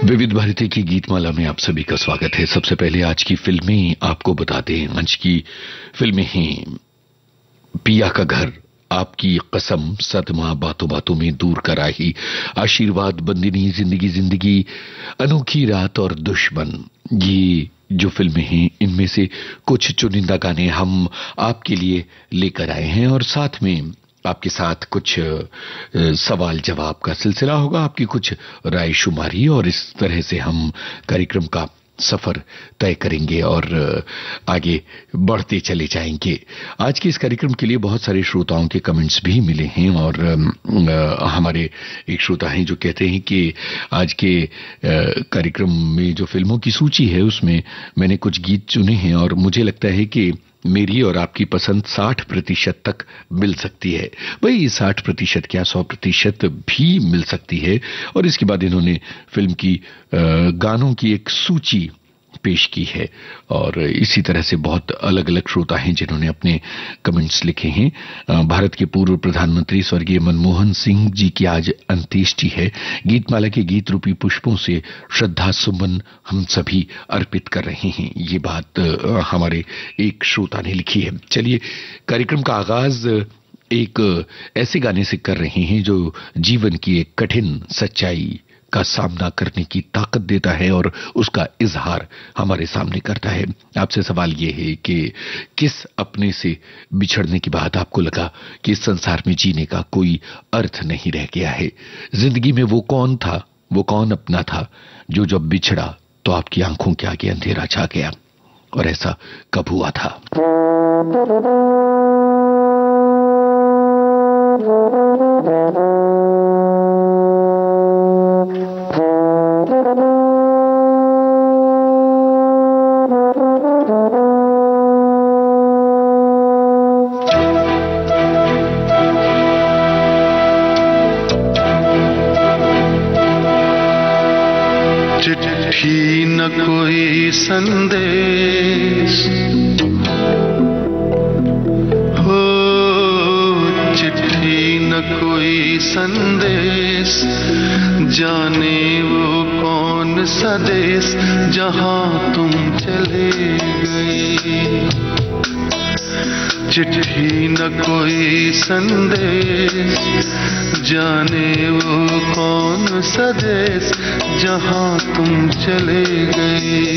विविध भारती की गीतमाला में आप सभी का स्वागत है। सबसे पहले आज की फिल्में आपको बता दें। आज की फिल्में हैं पिया का घर, आपकी कसम, सदमा, बातों बातों में दूर कराही, आशीर्वाद, बंदिनी, जिंदगी जिंदगी, अनोखी रात और दुश्मन। ये जो फिल्में हैं इनमें से कुछ चुनिंदा गाने हम आपके लिए लेकर आए हैं और साथ में आपके साथ कुछ सवाल जवाब का सिलसिला होगा, आपकी कुछ राय शुमारी, और इस तरह से हम कार्यक्रम का सफर तय करेंगे और आगे बढ़ते चले जाएंगे। आज के इस कार्यक्रम के लिए बहुत सारे श्रोताओं के कमेंट्स भी मिले हैं और हमारे एक श्रोता हैं जो कहते हैं कि आज के कार्यक्रम में जो फिल्मों की सूची है उसमें मैंने कुछ गीत चुने हैं और मुझे लगता है कि मेरी और आपकी पसंद 60% तक मिल सकती है। भाई 60% क्या 100% भी मिल सकती है। और इसके बाद इन्होंने फिल्म की गानों की एक सूची पेश की है और इसी तरह से बहुत अलग अलग श्रोता हैं जिन्होंने अपने कमेंट्स लिखे हैं। भारत के पूर्व प्रधानमंत्री स्वर्गीय मनमोहन सिंह जी की आज अंत्येष्टि है। गीतमाला के गीत रूपी पुष्पों से श्रद्धा सुमन हम सभी अर्पित कर रहे हैं। ये बात हमारे एक श्रोता ने लिखी है। चलिए कार्यक्रम का आगाज एक ऐसे गाने से कर रहे हैं जो जीवन की एक कठिन सच्चाई का सामना करने की ताकत देता है और उसका इजहार हमारे सामने करता है। आपसे सवाल यह है कि किस अपने से बिछड़ने के बाद आपको लगा कि इस संसार में जीने का कोई अर्थ नहीं रह गया है? जिंदगी में वो कौन था, वो कौन अपना था जो जब बिछड़ा तो आपकी आंखों के आगे अंधेरा छा गया? और ऐसा कब हुआ था? चिट्ठी न कोई संदेश हो, चिट्ठी न कोई संदेश, जाने वो कौन सा देश जहां तुम चले गए। चिट्ठी न कोई संदेश, जाने वो कौन सा देश जहां तुम चले गए।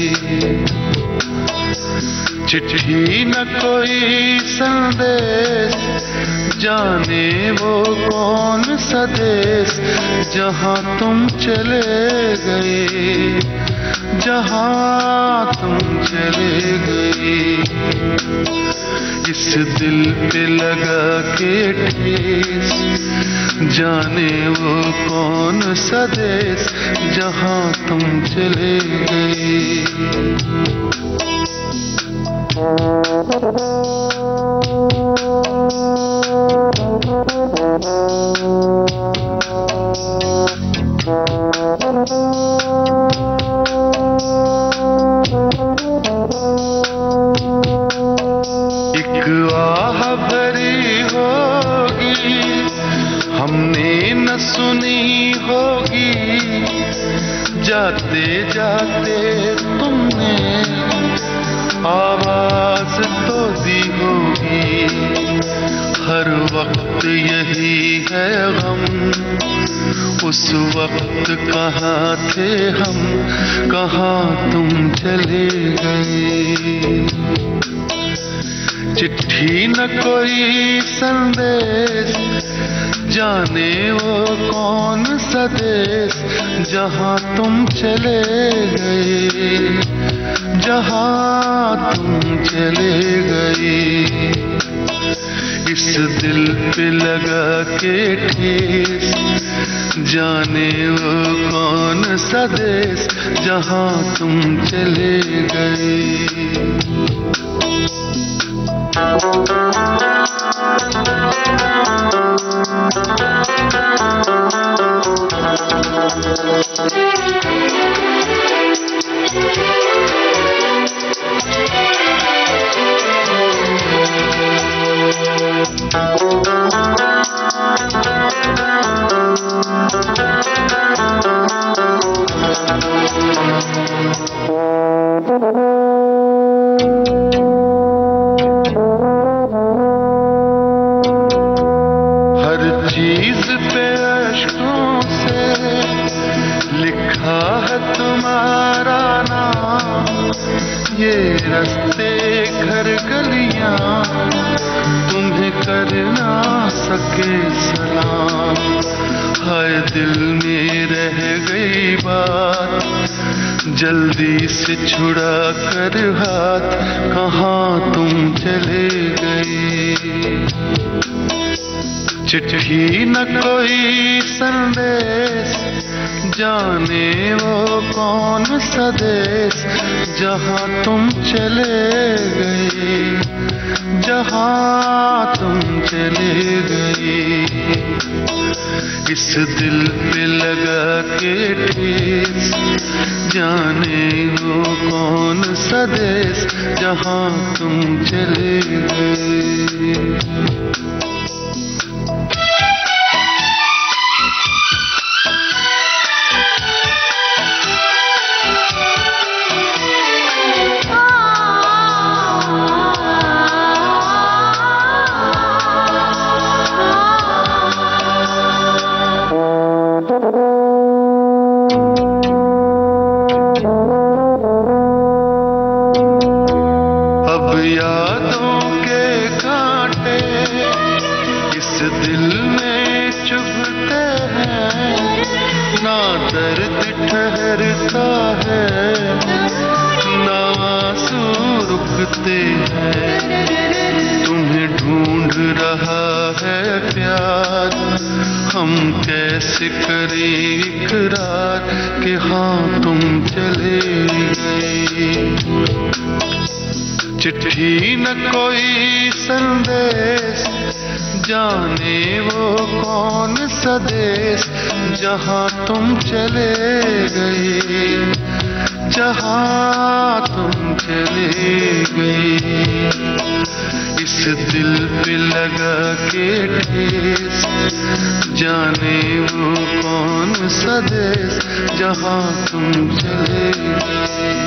चिट्ठी न कोई संदेश, जाने वो कौन सा देश जहां तुम चले गए, जहां तुम चले गए। इस दिल पे लगा के ठेस, जाने वो कौन सा देश जहां तुम चले गए। एक आह भरी होगी हमने न सुनी होगी, जाते जाते तुमने आवाज तो दी होगी। हर वक्त यही है गम, उस वक्त कहाँ थे हम, कहाँ तुम चले गए। चिट्ठी न कोई संदेश, जाने वो कौन सा देश जहां तुम चले गए, जहां तुम चले गए। इस दिल पे लगा के ठेस, जाने वो कौन सा देश जहां तुम चले गए। हर चीज पे अश्कों से लिखा है तुम्हारा नाम, ये रास्ते घर गलियां तुम्हें कर ना सके सलाम। हाय दिल में रह गई बात, जल्दी से छुड़ा कर हाथ, कहाँ तुम चले गए। चिट्ठी न कोई संदेश, जाने वो कौन सा देश, जहाँ तुम चले गए, जहाँ तुम चले गए। इस दिल पे लगा के ठेस, जाने वो कौन सा देश, जहाँ तुम चले गए। अब यादों के कांटे इस दिल में चुभते हैं, ना दर्द ठहरता है, ना आंसू रुकते हैं। तुम्हें ढूंढ रहा है प्यार, हम कैसे करें इकरार कि हाँ तुम चले गए। चिट्ठी न कोई संदेश, जाने वो कौन सा देश, जहाँ तुम चले गए, जहाँ तुम चले गए। इस दिल पे लगा के ठेस, जाने वो कौन सा देश, जहाँ तुम चले गए।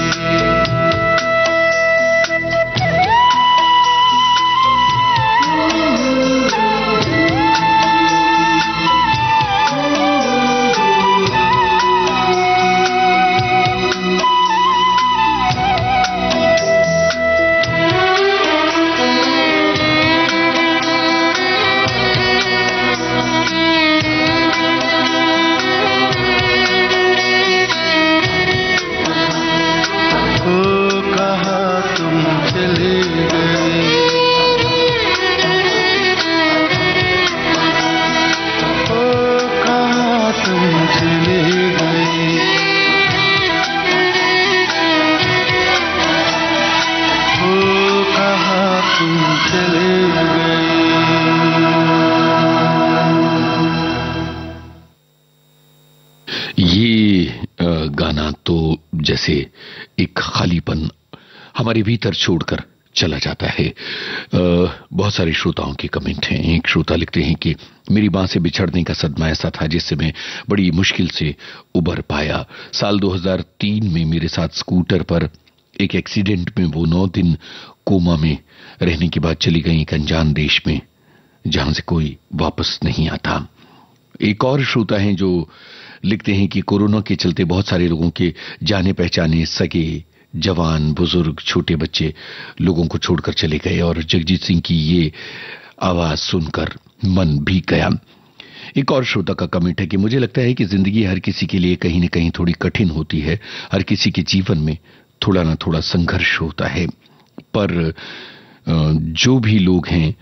गाना तो जैसे एक खालीपन हमारे भीतर छोड़कर चला जाता है। बहुत सारे श्रोताओं के कमेंट हैं। एक श्रोता लिखते हैं कि मेरी मां से बिछड़ने का सदमा ऐसा था जिससे मैं बड़ी मुश्किल से उबर पाया। साल 2003 में मेरे साथ स्कूटर पर एक एक्सीडेंट में वो 9 दिन कोमा में रहने के बाद चली गई एक अनजान देश में, जहां से कोई वापस नहीं आता। एक और श्रोता हैं जो लिखते हैं कि कोरोना के चलते बहुत सारे लोगों के जाने पहचाने, सगे, जवान, बुजुर्ग, छोटे बच्चे लोगों को छोड़कर चले गए और जगजीत सिंह की ये आवाज सुनकर मन भीग गया। एक और श्रोता का कमेंट है कि मुझे लगता है कि जिंदगी हर किसी के लिए कहीं न कहीं थोड़ी कठिन होती है। हर किसी के जीवन में थोड़ा ना थोड़ा संघर्ष होता है, पर जो भी लोग हैं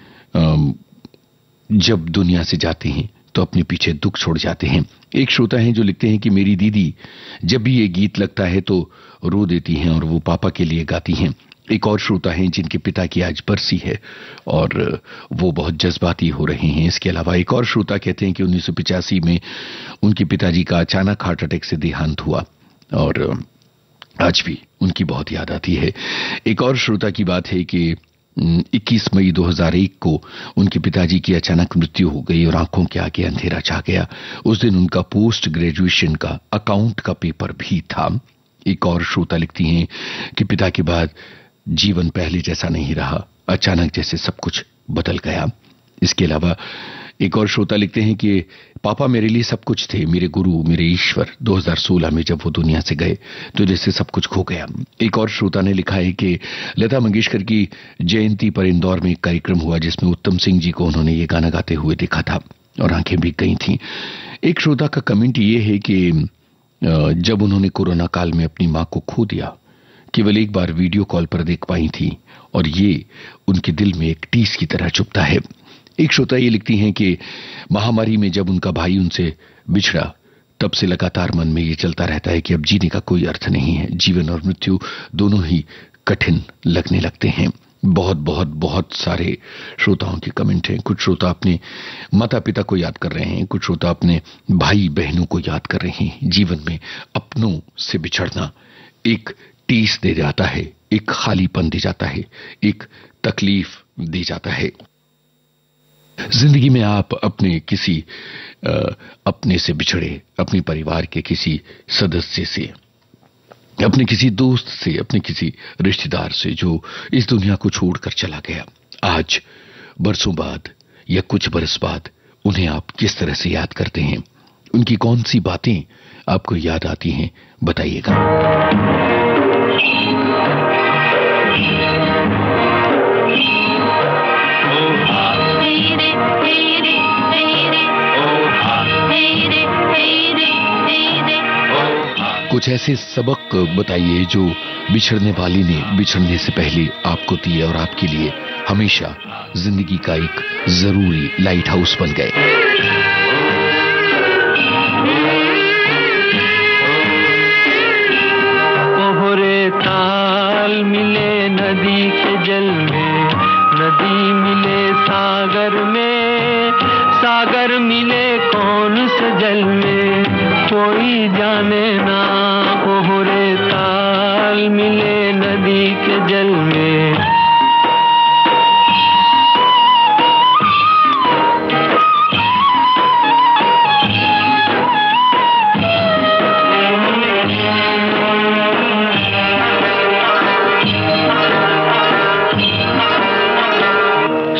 जब दुनिया से जाते हैं तो अपने पीछे दुख छोड़ जाते हैं। एक श्रोता हैं जो लिखते हैं कि मेरी दीदी जब भी ये गीत लगता है तो रो देती हैं और वो पापा के लिए गाती हैं। एक और श्रोता हैं जिनके पिता की आज बरसी है और वो बहुत जज्बाती हो रहे हैं। इसके अलावा एक और श्रोता कहते हैं कि 1985 में उनके पिताजी का अचानक हार्ट अटैक से देहांत हुआ और आज भी उनकी बहुत याद आती है। एक और श्रोता की बात है कि 21 मई 2001 को उनके पिताजी की अचानक मृत्यु हो गई और आंखों के आगे अंधेरा छा गया। उस दिन उनका पोस्ट ग्रेजुएशन का अकाउंट का पेपर भी था। एक और श्रोता लिखती हैं कि पिता के बाद जीवन पहले जैसा नहीं रहा, अचानक जैसे सब कुछ बदल गया। इसके अलावा एक और श्रोता लिखते हैं कि पापा मेरे लिए सब कुछ थे, मेरे गुरु, मेरे ईश्वर। 2016 में जब वो दुनिया से गए तो जैसे सब कुछ खो गया। एक और श्रोता ने लिखा है कि लता मंगेशकर की जयंती पर इंदौर में एक कार्यक्रम हुआ जिसमें उत्तम सिंह जी को उन्होंने ये गाना गाते हुए देखा था और आंखें भीग गई थीं। एक श्रोता का कमेंट ये है कि जब उन्होंने कोरोना काल में अपनी मां को खो दिया, केवल एक बार वीडियो कॉल पर देख पाई थी और ये उनके दिल में एक टीस की तरह चुभता है। एक श्रोता ये लिखती हैं कि महामारी में जब उनका भाई उनसे बिछड़ा, तब से लगातार मन में ये चलता रहता है कि अब जीने का कोई अर्थ नहीं है। जीवन और मृत्यु दोनों ही कठिन लगने लगते हैं। बहुत बहुत बहुत सारे श्रोताओं के कमेंट हैं। कुछ श्रोता अपने माता पिता को याद कर रहे हैं, कुछ श्रोता अपने भाई बहनों को याद कर रहे हैं। जीवन में अपनों से बिछड़ना एक टीस दे जाता है, एक खालीपन दे जाता है, एक तकलीफ दे जाता है। जिंदगी में आप अपने किसी अपने से बिछड़े, अपने परिवार के किसी सदस्य से, अपने किसी दोस्त से, अपने किसी रिश्तेदार से जो इस दुनिया को छोड़कर चला गया, आज बरसों बाद या कुछ बरस बाद उन्हें आप किस तरह से याद करते हैं? उनकी कौन सी बातें आपको याद आती हैं? बताइएगा। कुछ ऐसे सबक बताइए जो बिछड़ने वाली ने बिछड़ने से पहले आपको दिए और आपके लिए हमेशा जिंदगी का एक जरूरी लाइट हाउस बन गए। ओहरे ताल मिले नदी के जल में, नदी मिले सागर में, सागर मिले कौन से जल में कोई जाने ना। ओहरे ताल मिले नदी के जल में।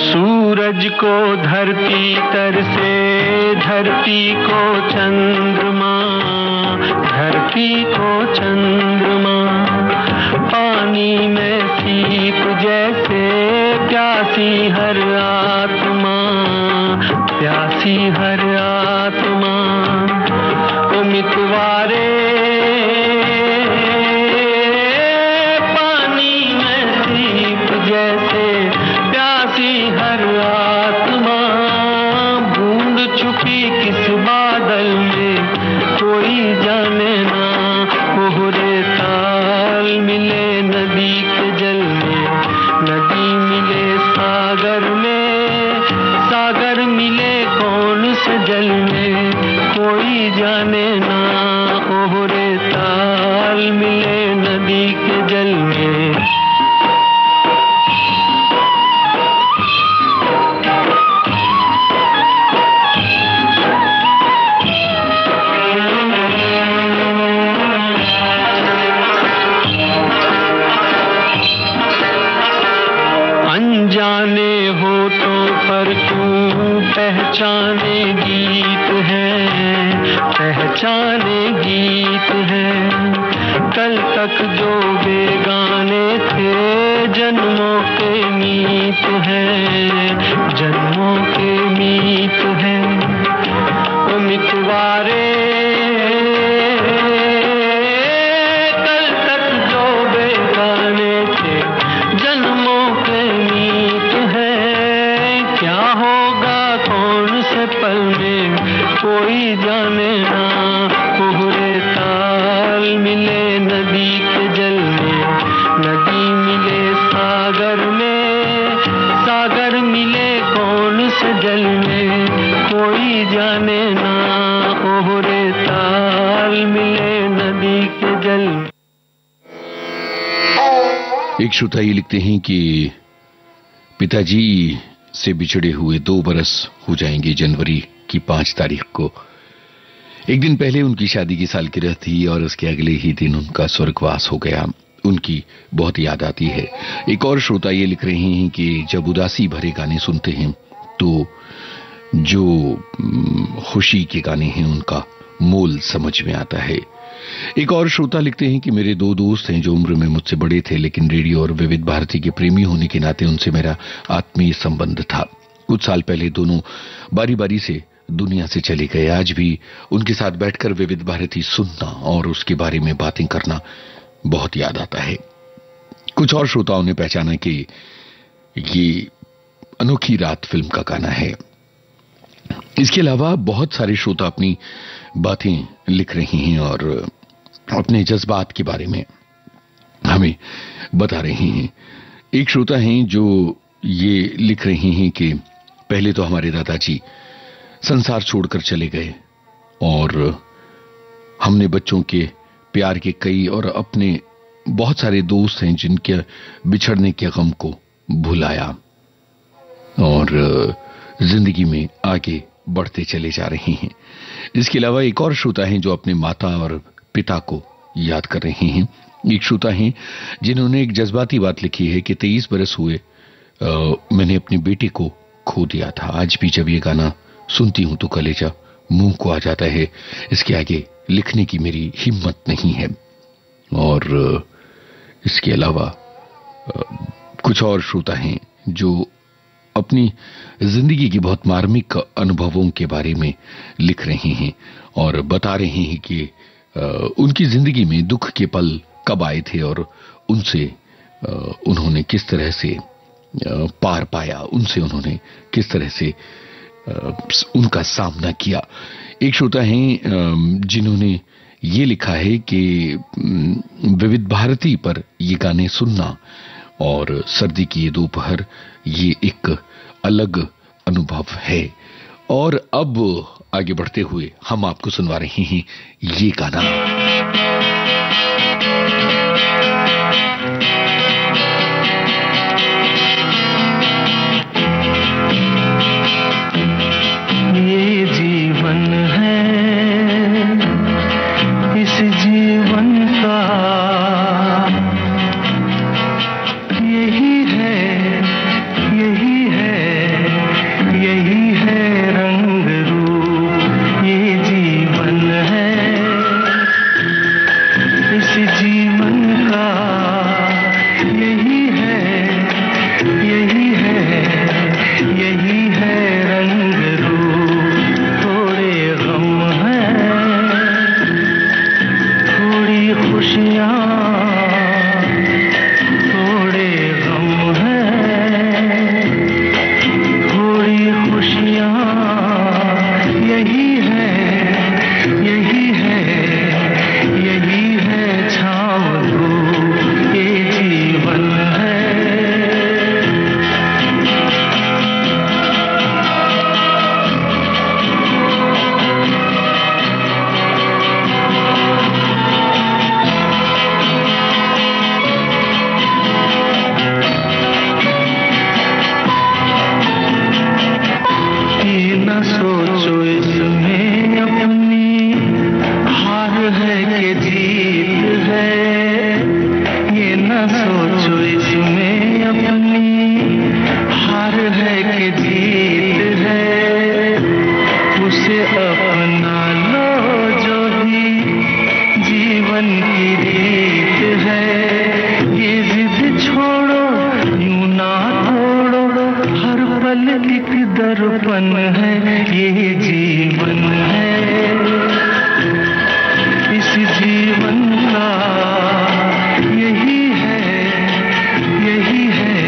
सूरज को धरती तर से, धरती को चंद्रमा, धरती को चंद्रमा, पानी में सीप जैसे प्यासी हर आत्मा, प्यासी हर आत्मा। ओ मितवारे पानी में सीप जैसे प्यासी हर आत्मा, बूंद छुपी किस बादल में कोई जाने ना। ओहरे ताल मिले नदी के जल में, नदी मिले सागर में, सागर मिले कौन से जल में कोई जाने ना। ओहरे ताल मिले नदी के जल में। अनजाने होठों पर क्यों पहचाने गीत हैं, पहचाने गीत हैं। कल तक जो बेगाने थे जन्मों के मीत हैं, जन्मों के मीत हैं। ओ मितवारे कल तक जो बेगाने थे जन्मों के मीत हैं। क्या होगा कौन से पल में कोई जाने ना। ओहरे ताल मिले नदी के जल में, नदी मिले सागर में, सागर मिले कौन से जल में कोई जाने ना। ओहरे ताल मिले नदी के जल में। एक श्रोता ये लिखते हैं कि पिताजी से बिछड़े हुए 2 बरस हो जाएंगे जनवरी की 5 तारीख को। एक दिन पहले उनकी शादी की सालगिरह थी और उसके अगले ही दिन उनका स्वर्गवास हो गया। उनकी बहुत याद आती है। एक और श्रोता ये लिख रहे हैं कि जब उदासी भरे गाने सुनते हैं तो जो खुशी के गाने हैं उनका मोल समझ में आता है। एक और श्रोता लिखते हैं कि मेरे 2 दोस्त हैं जो उम्र में मुझसे बड़े थे, लेकिन रेडियो और विविध भारती के प्रेमी होने के नाते उनसे मेरा आत्मीय संबंध था। कुछ साल पहले दोनों बारी बारी से दुनिया से चले गए। आज भी उनके साथ बैठकर विविध भारती सुनना और उसके बारे में बातें करना बहुत याद आता है। कुछ और श्रोताओं ने पहचाना कि ये अनोखी रात फिल्म का गाना है। इसके अलावा बहुत सारे श्रोता अपनी बातें लिख रही हैं और अपने जज्बात के बारे में हमें बता रही हैं। एक श्रोता हैं जो ये लिख रही हैं कि पहले तो हमारे दादाजी संसार छोड़कर चले गए और हमने बच्चों के प्यार के कई और अपने बहुत सारे दोस्त हैं जिनके बिछड़ने के गम को भुलाया और जिंदगी में आगे बढ़ते चले जा रहे हैं। इसके अलावा एक और श्रोता हैं जो अपने माता और पिता को याद कर रहे हैं। एक श्रोता हैं जिन्होंने एक जज्बाती बात लिखी है कि 23 बरस हुए मैंने अपने बेटे को खो दिया था। आज भी जब ये गाना सुनती हूं तो कलेजा मुंह को आ जाता है। इसके आगे लिखने की मेरी हिम्मत नहीं है। और इसके अलावा कुछ और श्रोता हैं जो अपनी जिंदगी की बहुत मार्मिक अनुभवों के बारे में लिख रहे हैं और बता रहे हैं कि उनकी जिंदगी में दुख के पल कब आए थे और उनसे उन्होंने किस तरह से पार पाया, उनसे उन्होंने किस तरह से उनका सामना किया। एक श्रोता हैं जिन्होंने ये लिखा है कि विविध भारती पर ये गाने सुनना और सर्दी की ये दोपहर ये एक अलग अनुभव है। और अब आगे बढ़ते हुए हम आपको सुनवा रहे हैं ये गाना। ये जीवन है, इस जीवन का यही है, यही है, यही है रंग रूप। ये जीवन है, इस जीवन का यही है, यही है, यही है रंग रूप। थोड़े गम हैं, थोड़ी खुशियाँ, थोड़े गम हैं, थोड़ी खुशियाँ, यही है, यही है, यही है छाँव धूप। ये जीवन है। ये न सोचो इसमें अपनी हार है कि जीत है। ये न सोचो इसमें अपनी हार है कि जीत है। उसे अपना लो जो भी जीवन की रीत है। ये जिद छोड़ो, यूं ना तोड़ो, हर पल एक दर्पण है। ये जीवन है, इस जीवन का यही है, यही है,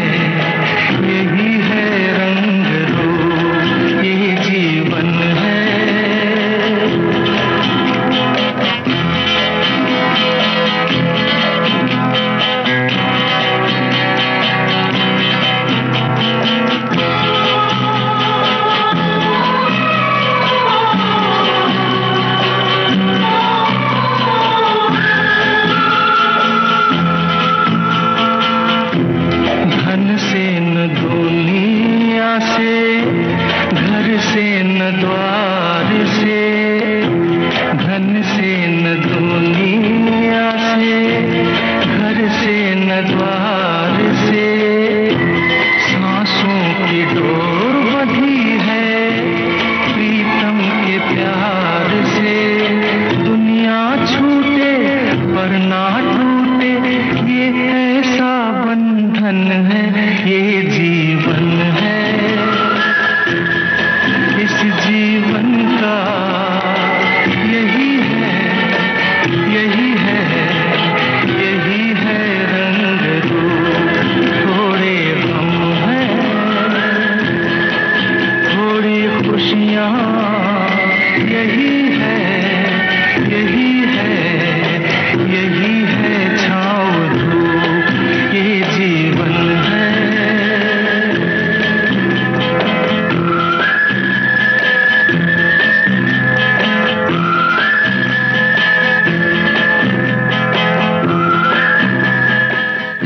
यही है रंग रूप। ये जीवन है।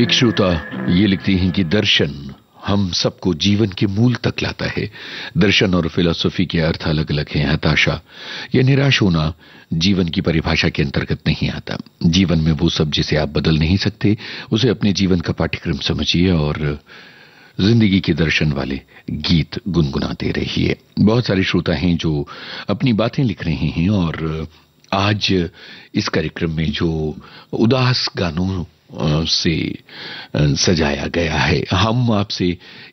एक श्रोता ये लिखती हैं कि दर्शन हम सबको जीवन के मूल तक लाता है। दर्शन और फिलॉसफी के अर्थ अलग अलग हैं। हताशा या निराश होना जीवन की परिभाषा के अंतर्गत नहीं आता। जीवन में वो सब जिसे आप बदल नहीं सकते, उसे अपने जीवन का पाठ्यक्रम समझिए और जिंदगी के दर्शन वाले गीत गुनगुनाते रहिए। बहुत सारे श्रोता हैं जो अपनी बातें लिख रहे हैं और आज इस कार्यक्रम में जो उदास गानों से सजाया गया है, हम आपसे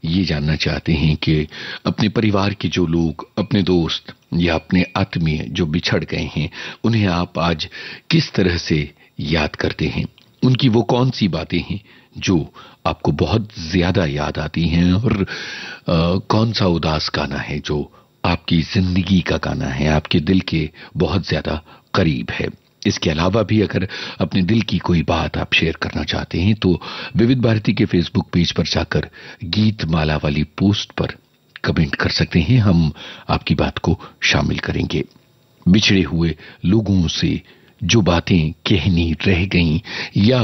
ये जानना चाहते हैं कि अपने परिवार के जो लोग, अपने दोस्त या अपने आत्मीय जो बिछड़ गए हैं, उन्हें आप आज किस तरह से याद करते हैं? उनकी वो कौन सी बातें हैं जो आपको बहुत ज्यादा याद आती हैं और कौन सा उदास गाना है जो आपकी जिंदगी का गाना है, आपके दिल के बहुत ज्यादा करीब है? इसके अलावा भी अगर अपने दिल की कोई बात आप शेयर करना चाहते हैं तो विविध भारती के फेसबुक पेज पर जाकर गीत माला वाली पोस्ट पर कमेंट कर सकते हैं। हम आपकी बात को शामिल करेंगे। बिछड़े हुए लोगों से जो बातें कहनी रह गईं या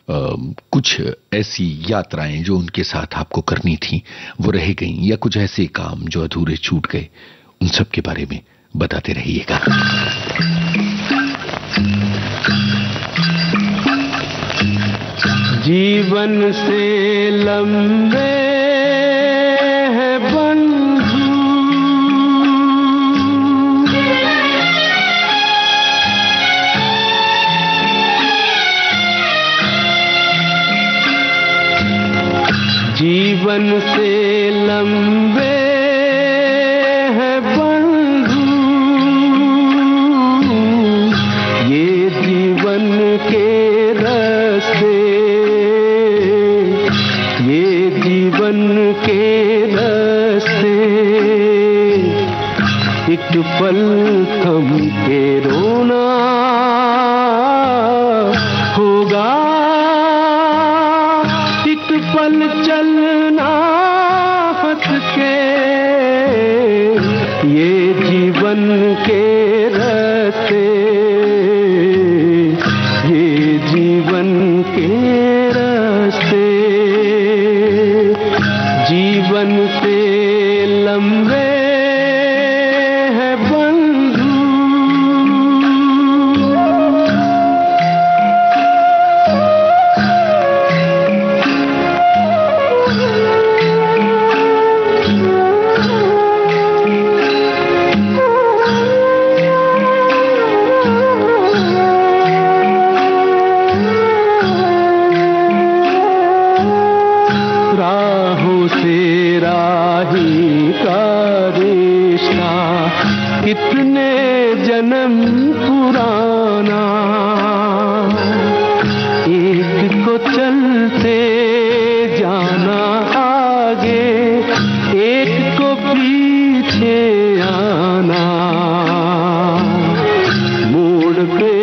कुछ ऐसी यात्राएं जो उनके साथ आपको करनी थी वो रह गईं, या कुछ ऐसे काम जो अधूरे छूट गए, उन सब के बारे में बताते रहिएगा। जीवन से लंबे हैं बंधु, जीवन से लंबे हैं बंधु, ये जीवन के रास्ते, ये जीवन के रास्ते, एक पल थम के रोना होगा, एक पल चलना हंस के, ये जीवन के रास्ते, ये जीवन के रास्ते, जीवन से लंबे हैं बंधु। राहों से राही का रिश्ता कितने जन्म पुराना, एक को चलते जाना आगे, एक को पीछे आना, मोड़ पे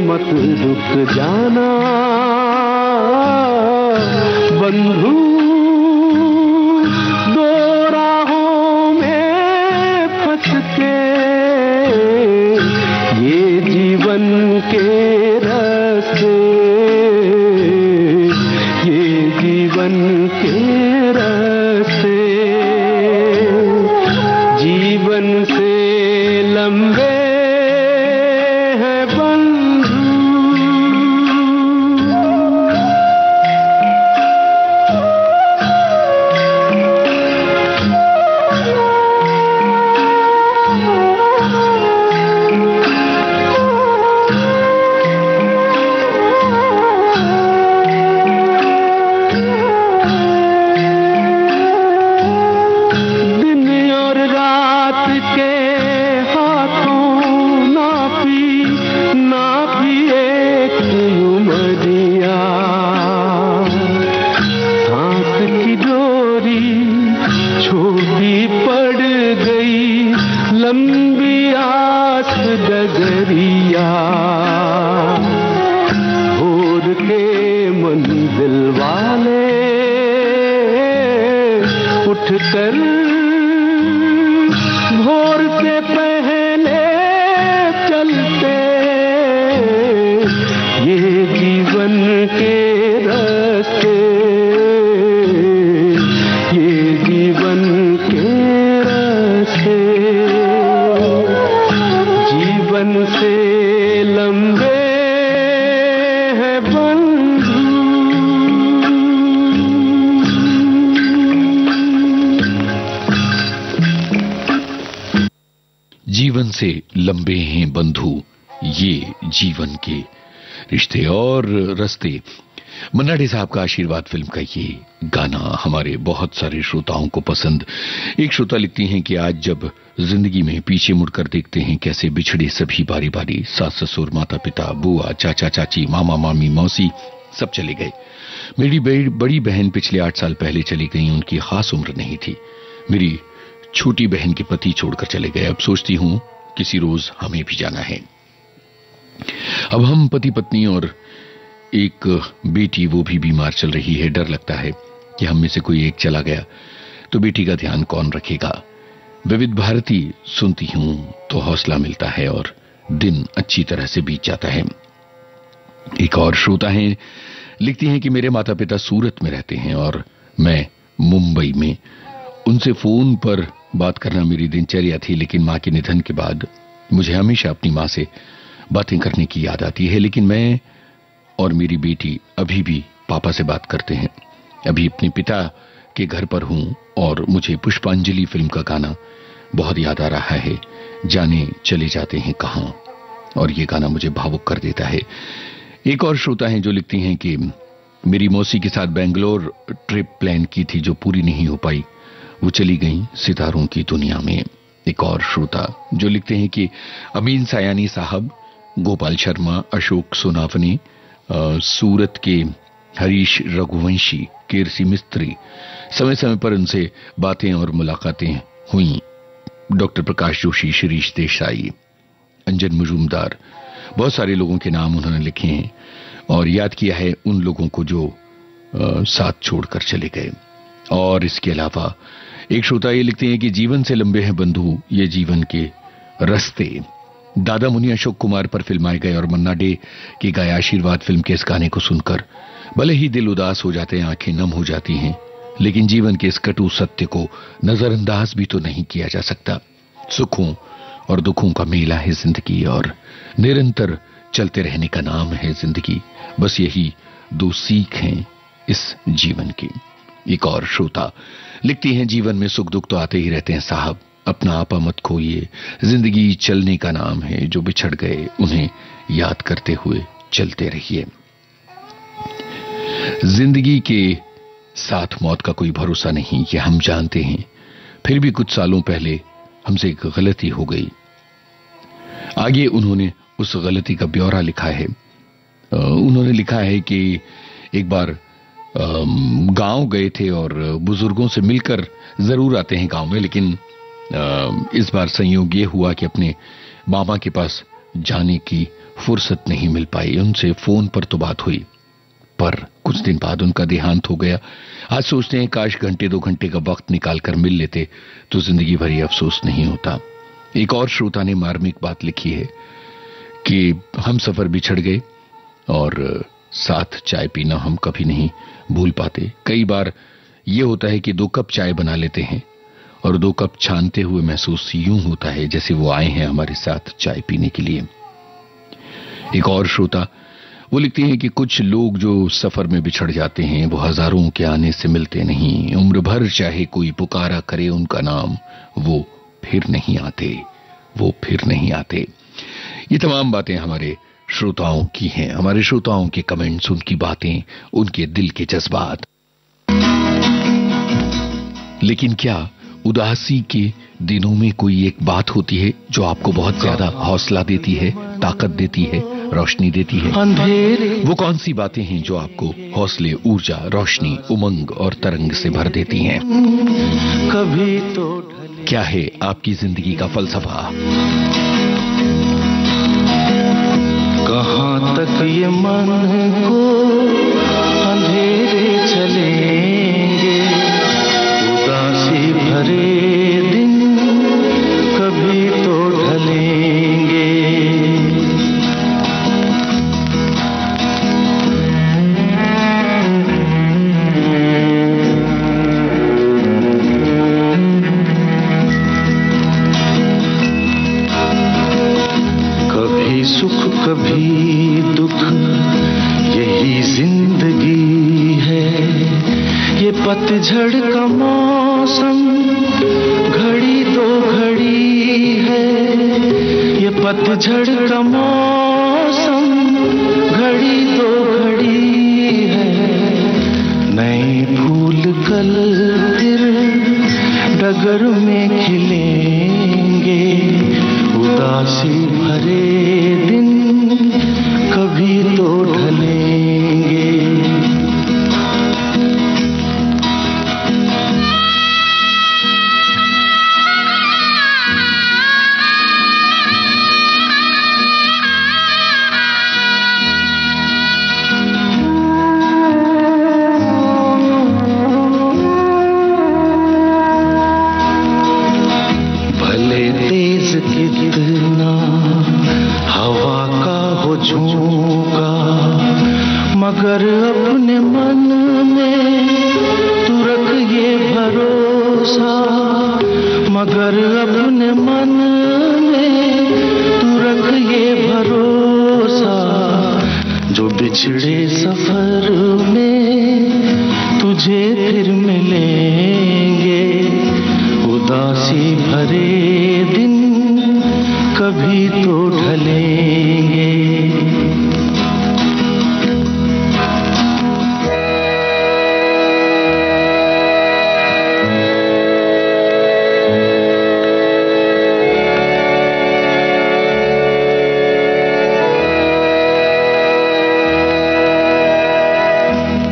मत रुक जाना बंधु, दो राहों में फंस के, ये जीवन के रास्ते, ये जीवन के रास्ते, जीवन से लंबे हैं बंधु। छोटी पड़ गई लंबी आस डगरिया, भोर के मंजिल वाले उठकर भोर से पहले चलते, ये जीवन के रास्ते, हैं बंधु। जीवन से लंबे हैं बंधु ये जीवन के रिश्ते और रास्ते। मन्ना डे साहब का आशीर्वाद फिल्म का ये गाना हमारे बहुत सारे श्रोताओं को पसंद। एक श्रोता लिखती हैं कि आज जब जिंदगी में पीछे मुड़कर देखते हैं कैसे बिछड़े सभी बारी बारी, सास ससुर माता पिता बुआ चाचा चाची मामा मामी मौसी सब चले गए। मेरी बड़ी बहन पिछले 8 साल पहले चली गई, उनकी खास उम्र नहीं थी। मेरी छोटी बहन के पति छोड़कर चले गए। अब सोचती हूं किसी रोज हमें भी जाना है। अब हम पति पत्नी और एक बेटी, वो भी बीमार चल रही है। डर लगता है कि हम में से कोई एक चला गया तो बेटी का ध्यान कौन रखेगा। विविध भारती सुनती हूं तो हौसला मिलता है और दिन अच्छी तरह से बीत जाता है। एक और श्रोता है, लिखती हैं कि मेरे माता पिता सूरत में रहते हैं और मैं मुंबई में। उनसे फोन पर बात करना मेरी दिनचर्या थी, लेकिन मां के निधन के बाद मुझे हमेशा अपनी मां से बातें करने की याद आती है। लेकिन मैं और मेरी बेटी अभी भी पापा से बात करते हैं। अभी अपने पिता के घर पर हूं और मुझे पुष्पांजलि फिल्म का गाना बहुत याद आ रहा है, जाने चले जाते हैं कहां, और ये गाना मुझे भावुक कर देता है। एक और श्रोता हैं जो लिखती हैं कि मेरी मौसी के साथ बेंगलोर ट्रिप प्लान की थी जो पूरी नहीं हो पाई, वो चली गई सितारों की दुनिया में। एक और श्रोता जो लिखते हैं कि अमीन सायानी साहब, गोपाल शर्मा, अशोक सोनावनी, सूरत के हरीश रघुवंशी, कीर्ति मिस्त्री, समय समय पर उनसे बातें और मुलाकातें हुई। डॉक्टर प्रकाश जोशी, शिरीष देसाई, अंजन मजूमदार, बहुत सारे लोगों के नाम उन्होंने लिखे हैं और याद किया है उन लोगों को जो साथ छोड़कर चले गए। और इसके अलावा एक श्रोता ये लिखते हैं कि जीवन से लंबे हैं बंधु ये जीवन के रास्ते। दादा मुनि अशोक कुमार पर फिल्माए गए और मन्ना डे की गाय आशीर्वाद फिल्म के इस गाने को सुनकर भले ही दिल उदास हो जाते हैं, आंखें नम हो जाती हैं, लेकिन जीवन के इस कटु सत्य को नजरअंदाज भी तो नहीं किया जा सकता। सुखों और दुखों का मेला है जिंदगी और निरंतर चलते रहने का नाम है जिंदगी। बस यही 2 सीख हैं इस जीवन की। एक और श्रोता लिखती हैं, जीवन में सुख दुख तो आते ही रहते हैं साहब, अपना आपा मत खोइए, जिंदगी चलने का नाम है, जो बिछड़ गए उन्हें याद करते हुए चलते रहिए। जिंदगी के साथ मौत का कोई भरोसा नहीं, ये हम जानते हैं, फिर भी कुछ सालों पहले हमसे एक गलती हो गई। आगे उन्होंने उस गलती का ब्यौरा लिखा है। उन्होंने लिखा है कि एक बार गांव गए थे और बुजुर्गों से मिलकर जरूर आते हैं गांव में, लेकिन इस बार संयोग ये हुआ कि अपने मामा के पास जाने की फुर्सत नहीं मिल पाई। उनसे फोन पर तो बात हुई, पर कुछ दिन बाद उनका देहांत हो गया। आज सोचते हैं काश घंटे 2 घंटे का वक्त निकालकर मिल लेते तो जिंदगी भर ये अफसोस नहीं होता। एक और श्रोता ने मार्मिक बात लिखी है कि हम सफर बिछड़ गए और साथ चाय पीना हम कभी नहीं भूल पाते। कई बार ये होता है कि 2 कप चाय बना लेते हैं और 2 कप छानते हुए महसूस यूं होता है जैसे वो आए हैं हमारे साथ चाय पीने के लिए। एक और श्रोता वो लिखते हैं कि कुछ लोग जो सफर में बिछड़ जाते हैं वो हजारों के आने से मिलते नहीं, उम्र भर चाहे कोई पुकारा करे उनका नाम, वो फिर नहीं आते, वो फिर नहीं आते। ये तमाम बातें हमारे श्रोताओं की हैं, हमारे श्रोताओं के कमेंट्स, उनकी बातें, उनके दिल के जज्बात। लेकिन क्या उदासी के दिनों में कोई एक बात होती है जो आपको बहुत ज्यादा हौसला देती है, ताकत देती है, रोशनी देती है? वो कौन सी बातें हैं जो आपको हौसले, ऊर्जा, रोशनी, उमंग और तरंग से भर देती हैं? कभी तो क्या है आपकी जिंदगी का फलसफा? कहां तक ये मन को अंधेरे चलेंगे, उदासी भरे दिन कभी तो ढलेंगे। कभी सुख कभी दुख पतझड़ का मौसम घड़ी दो घड़ी है, ये पतझड़ का मौसम घड़ी दो घड़ी है। नए फूल कल फिर डगर में खिलेंगे, उदासी भरे दिन कभी तो ढलेंगे। कितना हवा का हो झोंका, मगर अपने मन में तू रख ये भरोसा, मगर अपने मन में तू रख ये भरोसा, जो बिछड़े सफर में तुझे फिर मिलेंगे। उदासी भरे दिन कभी तो ढलेंगे।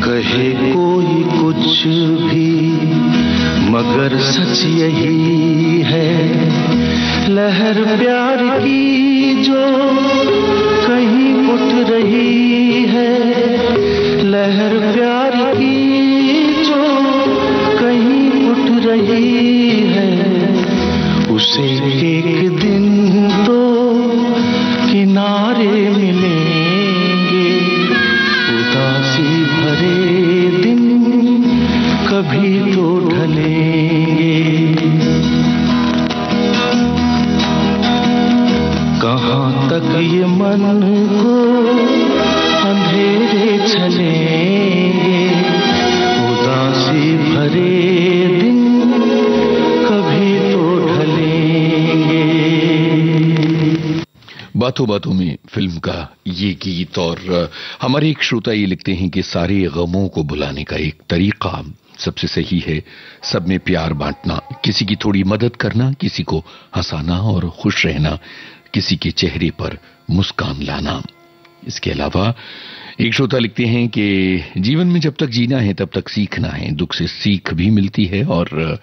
कहे कोई कुछ भी मगर सच यही है, लहर प्यार की जो कहीं उठ रही है, लहर प्यार की जो कहीं उठ रही है, उसे एक दिन तो किनारे मिलेंगे। उदासी भरे दिन कभी तो ढलेंगे। कहाँ तक ये मन को अंधेरे चलेंगे, उदासी भरे दिन कभी तो ढलेंगे। बातों बातों में फिल्म का ये गीत। और हमारे एक श्रोता ये लिखते हैं कि सारे गमों को भुलाने का एक तरीका सबसे सही है सब में प्यार बांटना, किसी की थोड़ी मदद करना, किसी को हंसाना और खुश रहना, किसी के चेहरे पर मुस्कान लाना। इसके अलावा एक श्रोता लिखते हैं कि जीवन में जब तक जीना है तब तक सीखना है, दुख से सीख भी मिलती है और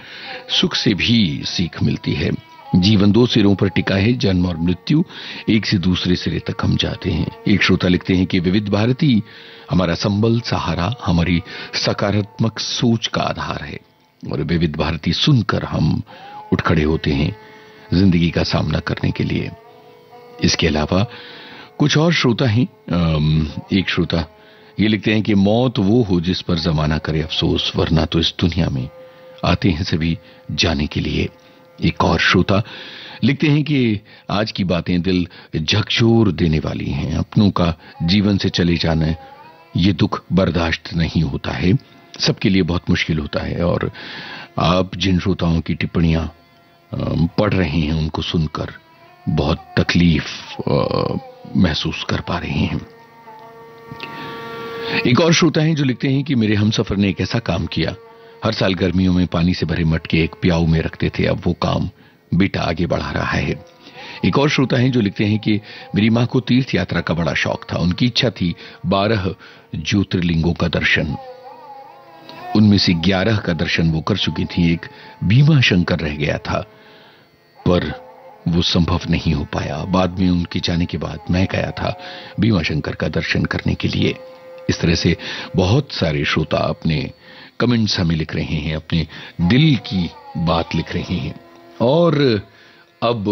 सुख से भी सीख मिलती है। जीवन दो सिरों पर टिका है, जन्म और मृत्यु, एक से दूसरे सिरे तक हम जाते हैं। एक श्रोता लिखते हैं कि विविध भारती हमारा संबल, सहारा, हमारी सकारात्मक सोच का आधार है और विविध भारती सुनकर हम उठ खड़े होते हैं जिंदगी का सामना करने के लिए। इसके अलावा कुछ और श्रोता हैं। एक श्रोता ये लिखते हैं कि मौत वो हो जिस पर जमाना करे अफसोस, वरना तो इस दुनिया में आते हैं सभी जाने के लिए। एक और श्रोता लिखते हैं कि आज की बातें दिल झकझोर देने वाली हैं, अपनों का जीवन से चले जाना ये दुख बर्दाश्त नहीं होता है, सबके लिए बहुत मुश्किल होता है। और आप जिन श्रोताओं की टिप्पणियां पढ़ रहे हैं उनको सुनकर बहुत तकलीफ महसूस कर पा रहे हैं। एक और श्रोता हैं जो लिखते हैं कि मेरे हमसफर ने एक ऐसा काम किया, हर साल गर्मियों में पानी से भरे मटके एक प्याऊ में रखते थे, अब वो काम बेटा आगे बढ़ा रहा है। एक और श्रोता हैं जो लिखते हैं कि मेरी मां को तीर्थ यात्रा का बड़ा शौक था, उनकी इच्छा थी 12 ज्योतिर्लिंगों का दर्शन, उनमें से 11 का दर्शन वो कर चुकी थी, एक भीमा शंकर रह गया था पर वो संभव नहीं हो पाया। बाद में उनके जाने के बाद मैं गया था भीमा शंकर का दर्शन करने के लिए। इस तरह से बहुत सारे श्रोता अपने कमेंट्स हमें लिख रहे हैं, अपने दिल की बात लिख रहे हैं। और अब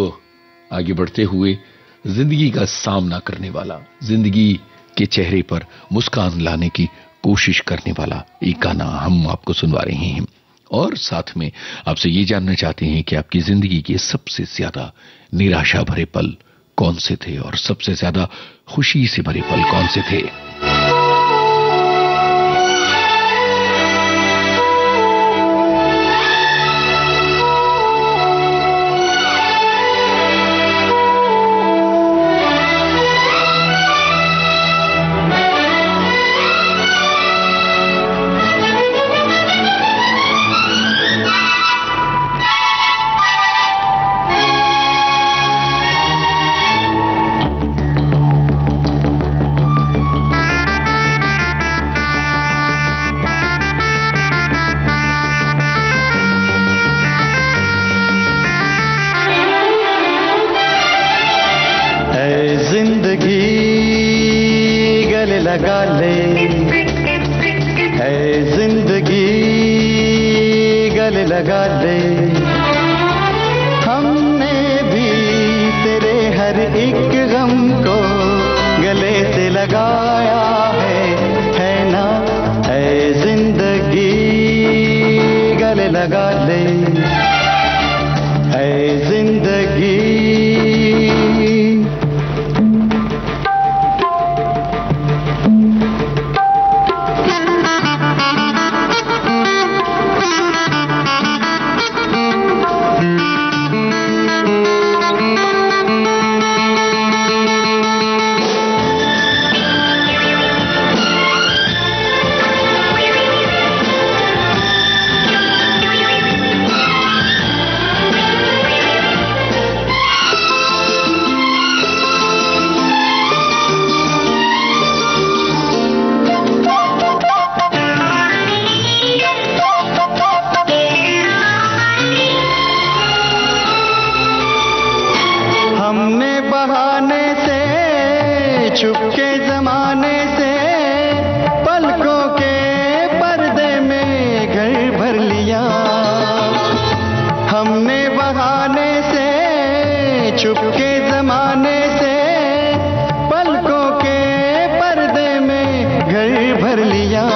आगे बढ़ते हुए जिंदगी का सामना करने वाला, जिंदगी के चेहरे पर मुस्कान लाने की कोशिश करने वाला एक गाना हम आपको सुनवा रहे हैं और साथ में आपसे ये जानना चाहते हैं कि आपकी जिंदगी के सबसे ज्यादा निराशा भरे पल कौन से थे और सबसे ज्यादा खुशी से भरे पल कौन से थे। लगा ले, है जिंदगी गले लगा ले। हमने भी तेरे हर एक गम को गले से लगाया है ना, है जिंदगी गले लगा ले, है जिंदगी। बहाने से छुपके जमाने से पलकों के पर्दे में घर भर लिया। हमने बहाने से छुपके जमाने से पलकों के पर्दे में घर भर लिया।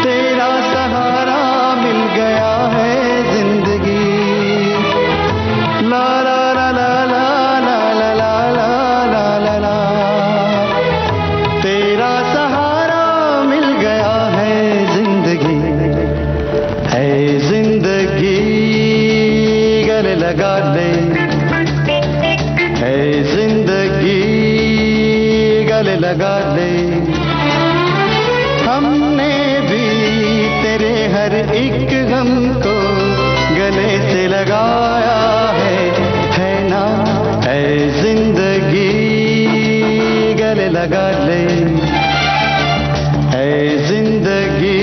तेरा सहारा मिल गया है जिंदगी, ला ला ला ला ला ला ला ला ला ला। तेरा सहारा मिल गया है जिंदगी, है जिंदगी गले लगा ले, है जिंदगी गले लगा ले। हमने भी तेरे हर एक गम को गले से लगाया है ना, है जिंदगी गले लगा ले, है जिंदगी।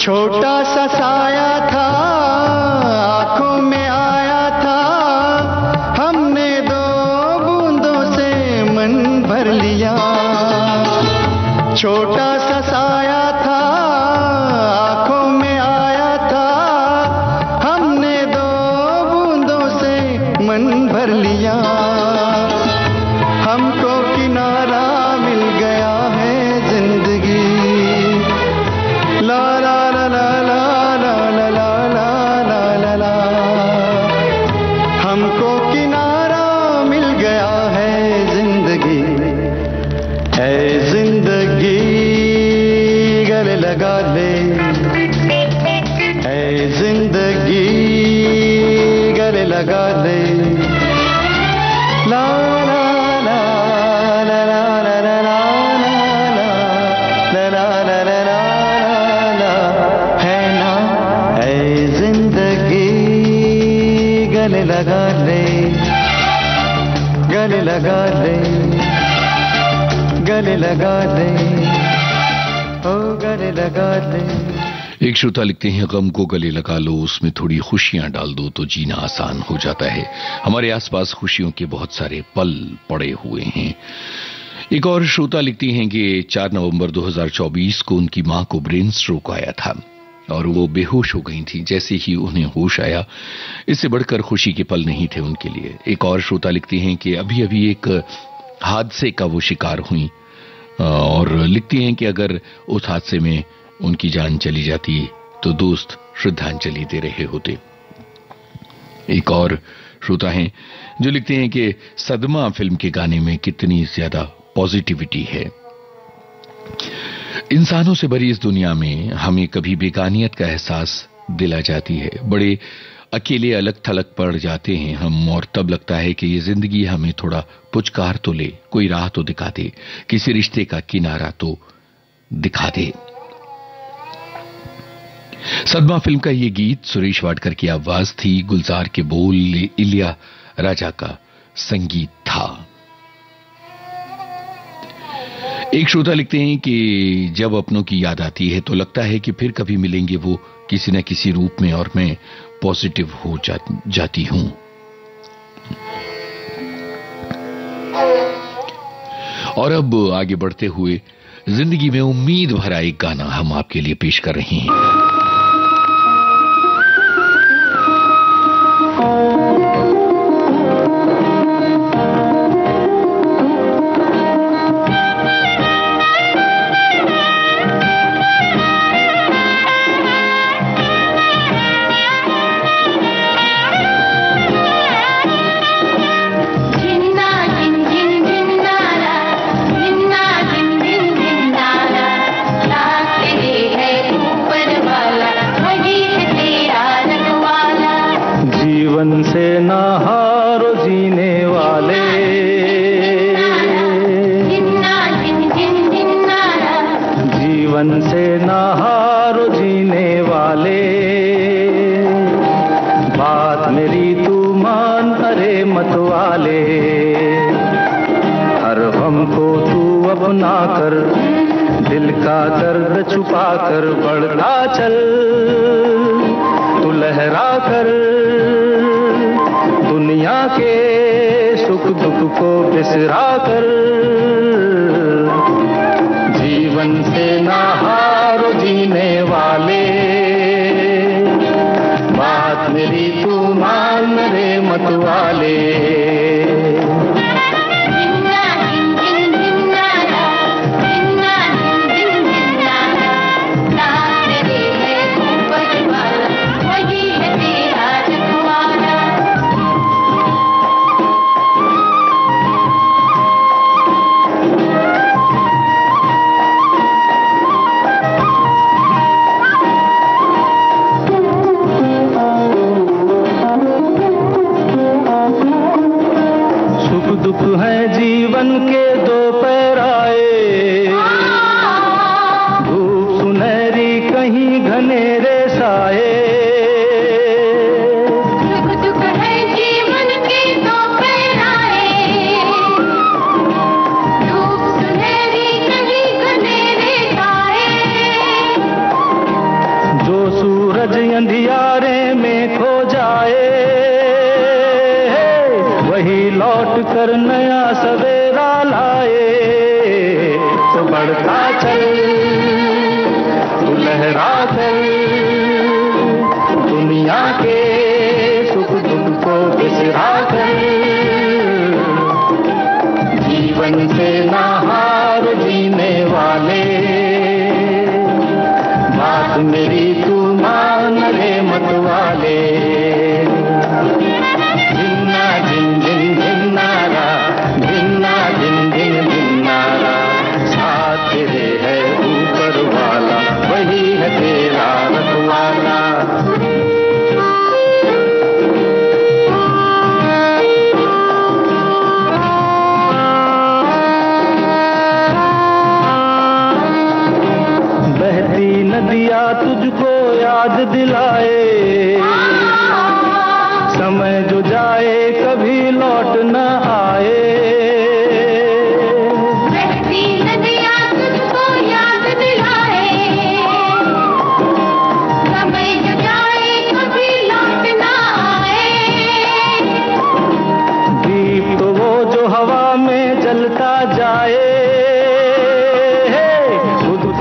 छोटा सा साया था आंखों में आया था, हमने दो बूंदों से मन भर लिया। छोटा सा साया था आंखों में आया था, हमने दो बूंदों से मन भर लिया। हमको किनारा मिल गया है जिंदगी, ला ला ला ला ला ला ला ला ला ला। हमको किनारा मिल गया है जिंदगी, है जिंदगी गले लगा ले, है जिंदगी गले लगा ले। ला ला ला ला ला ला ला ला ला ला ला ला। है ना, है जिंदगी गले लगा ले, गले लगा ले, गले लगा ले, ओ गले लगा ले। एक श्रोता लिखते हैं, गम को गले लगा लो, उसमें थोड़ी खुशियां डाल दो तो जीना आसान हो जाता है। हमारे आसपास खुशियों के बहुत सारे पल पड़े हुए हैं। एक और श्रोता लिखती हैं कि 4 नवंबर 2024 को उनकी मां को ब्रेन स्ट्रोक आया था और वो बेहोश हो गई थी। जैसे ही उन्हें होश आया, इससे बढ़कर खुशी के पल नहीं थे उनके लिए। एक और श्रोता लिखती हैं कि अभी अभी एक हादसे का वो शिकार हुई और लिखती हैं कि अगर उस हादसे में उनकी जान चली जाती तो दोस्त श्रद्धांजलि दे रहे होते। एक और श्रोता हैं जो लिखते हैं कि सदमा फिल्म के गाने में कितनी ज्यादा पॉजिटिविटी है। इंसानों से भरी इस दुनिया में हमें कभी बेगानियत का एहसास दिला जाती है। बड़े अकेले अलग थलग पड़ जाते हैं हम, और तब लगता है कि ये जिंदगी हमें थोड़ा पुचकार तो ले, कोई राह तो दिखा दे, किसी रिश्ते का किनारा तो दिखा दे। सदमा फिल्म का ये गीत सुरेश वाडकर की आवाज थी, गुलजार के बोल इलिया राजा का संगीत था। एक श्रोता लिखते हैं कि जब अपनों की याद आती है तो लगता है कि फिर कभी मिलेंगे वो किसी न किसी रूप में, और मैं पॉजिटिव हो जाती हूं। और अब आगे बढ़ते हुए जिंदगी में उम्मीद भरा एक गाना हम आपके लिए पेश कर रहे हैं।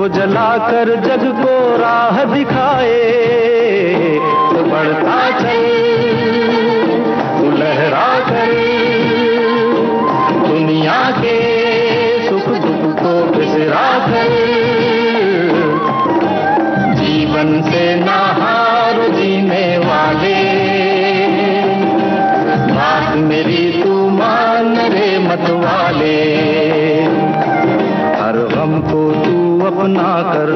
जलाकर जग को राह दिखाए तो बढ़ता चल तू लहरा कर दुनिया के सुख दुख को बिसरा कर जीवन जीवन से ना हारो जीने वाले, बात मेरी तू मान रे मत वाले। हर गम को तू अपना कर,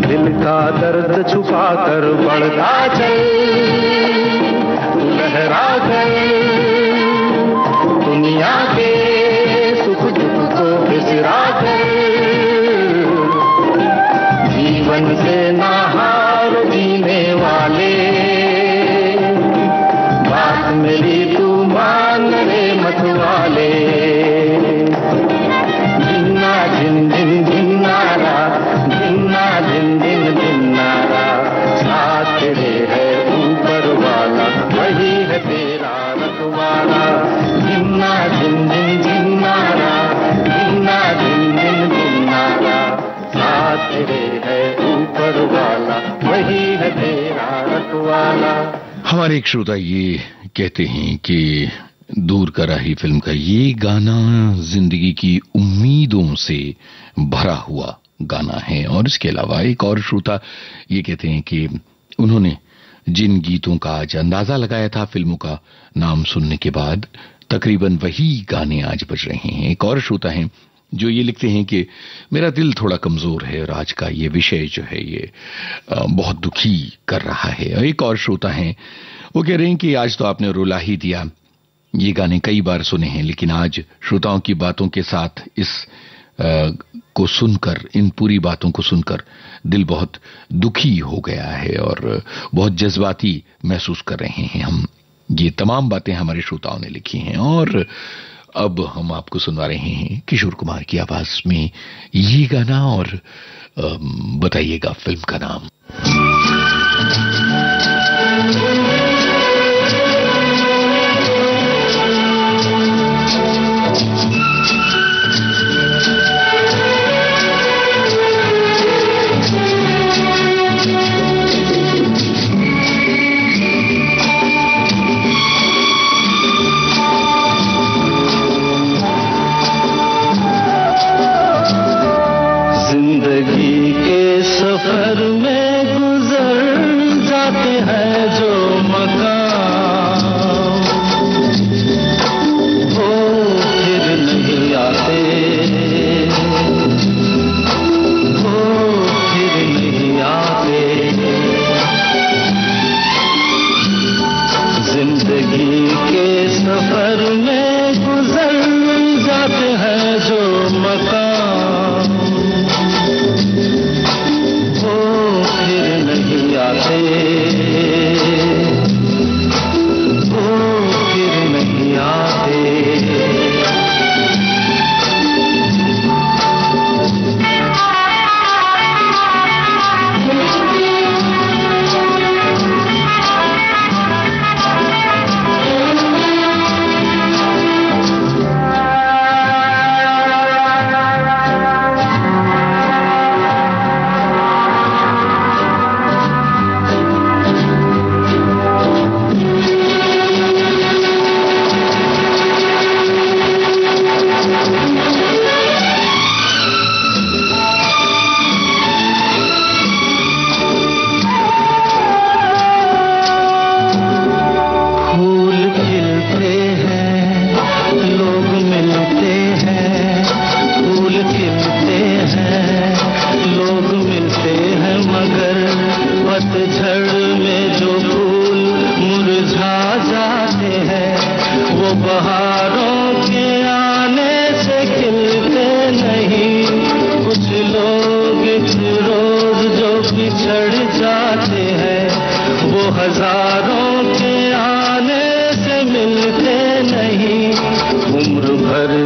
दिल का दर्द छुपा कर बढ़ता चल, तू लहरा कर दुनिया के सुख दुख को बिसरा कर। जीवन से ना हार जीने वाले, बात मेरी तू मान रे मत वाले। जिन्ना जिन जिन जिन्नारा, जिन्ना जिन जिन जिन्नारा, साथ तेरे है ऊपर वाला, वही है तेरा रखवाला। जिन्ना जिन जिन जिन्नारा, जिन्ना जिन जिन जिन्नारा, साथ तेरे है ऊपर वाला, वही है तेरा रखवाला। हमारे एक श्रोता ये कहते हैं कि दूर का राही फिल्म का ये गाना जिंदगी की उम्मीदों से भरा हुआ गाना है। और इसके अलावा एक और श्रोता ये कहते हैं कि उन्होंने जिन गीतों का आज अंदाजा लगाया था फिल्मों का नाम सुनने के बाद, तकरीबन वही गाने आज बज रहे हैं। एक और श्रोता हैं जो ये लिखते हैं कि मेरा दिल थोड़ा कमजोर है और आज का ये विषय जो है ये बहुत दुखी कर रहा है। और एक और श्रोता हैं वो कह रहे हैं कि आज तो आपने रुला ही दिया, ये गाने कई बार सुने हैं लेकिन आज श्रोताओं की बातों के साथ इस को सुनकर, इन पूरी बातों को सुनकर दिल बहुत दुखी हो गया है और बहुत जज्बाती महसूस कर रहे हैं हम। ये तमाम बातें हमारे श्रोताओं ने लिखी हैं और अब हम आपको सुनवा रहे हैं किशोर कुमार की आवाज में ये गाना। और बताइएगा फिल्म का नाम। जिंदगी के सफर में गुजर जाते हैं जो मकाम, वो फिर नहीं आते, वो फिर नहीं आते। जिंदगी के सफर में गुजर जाते हैं जो मकाम, वो फिर नहीं आते, वो फिर नहीं आते।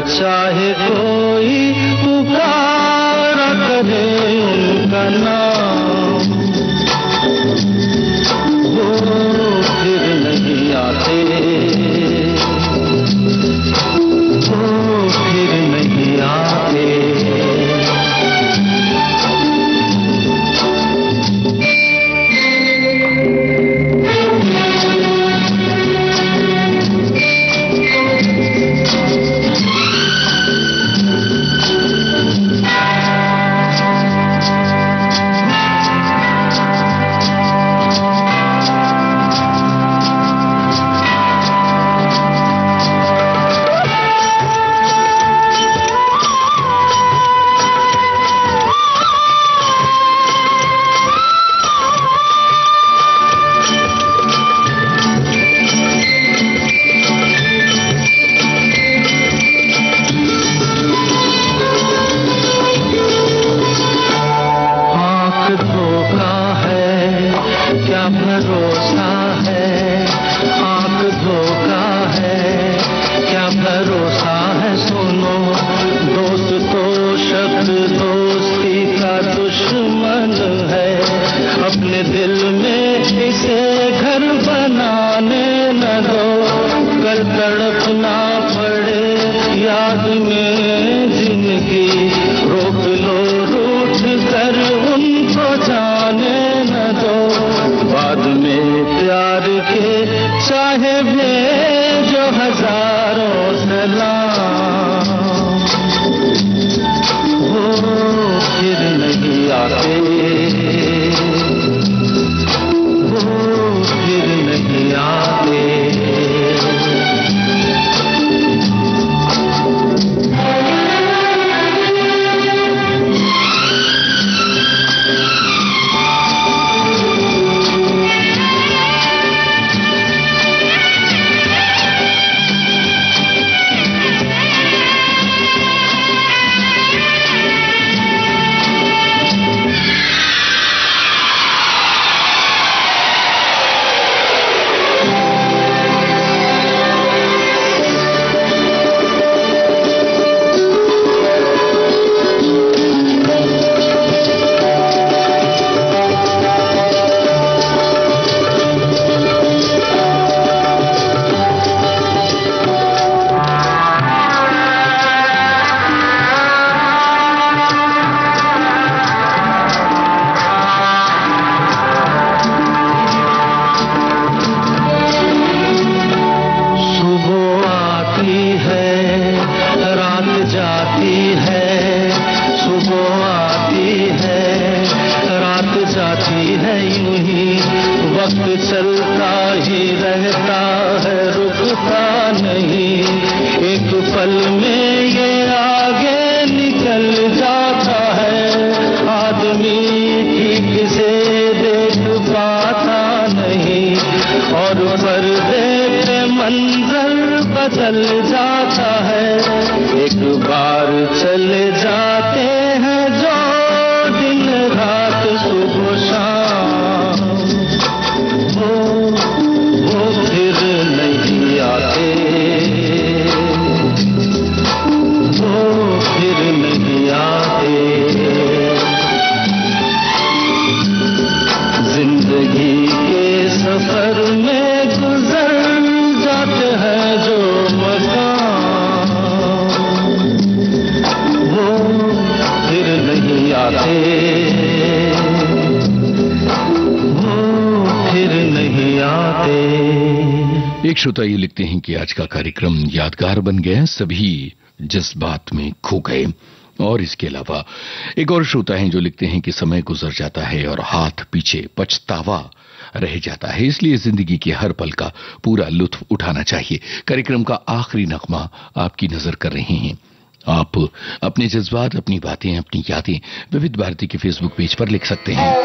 चाहे कोई पुकारा करे उनका नाम, वो फिर नहीं आते, वो फिर नहीं आते। दिल में इसे घर बनाने न दो, कल तड़पना पड़े याद में जिंदगी, रोक लो रूठ कर उनको जाने न दो, बाद में प्यार के चाहे भेजो हजारों सलाम, वो फिर नहीं आते, वो फिर नहीं आते। एक श्रोता ये लिखते हैं कि आज का कार्यक्रम यादगार बन गया, सभी जज्बात में खो गए। और इसके अलावा एक और श्रोता हैं जो लिखते हैं कि समय गुजर जाता है और हाथ पीछे पछतावा रह जाता है, इसलिए जिंदगी के हर पल का पूरा लुत्फ उठाना चाहिए। कार्यक्रम का आखिरी नगमा आपकी नजर कर रहे हैं। आप अपने जज्बात, अपनी बातें, अपनी यादें विविध भारती के फेसबुक पेज पर लिख सकते हैं।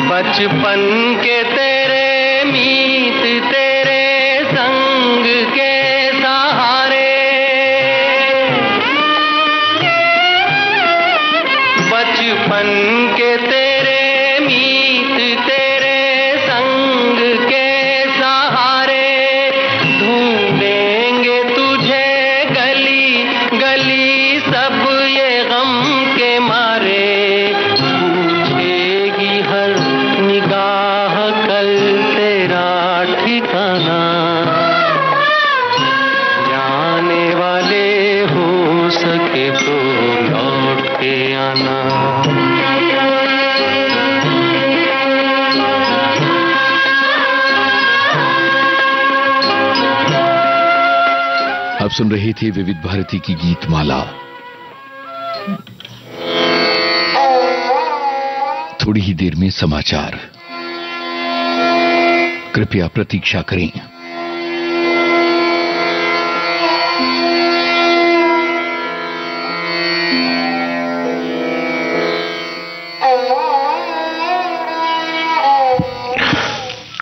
बचपन के तेरे मीत तेरे संग के सहारे, बचपन के तेरे मीत तेरे संग के सहारे, ढूंढेंगे तुझे गली गली सब ये गम के मारे, पूछेगी हर निगाह कल तेरा ठिकाना, सुन रहे थे विविध भारती की गीत माला। थोड़ी ही देर में समाचार, कृपया प्रतीक्षा करें।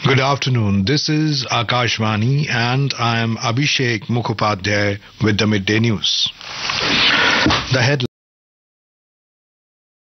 Good afternoon. This is Akashvani and I am Abhishek Mukhopadhyay with the Midday News. The headline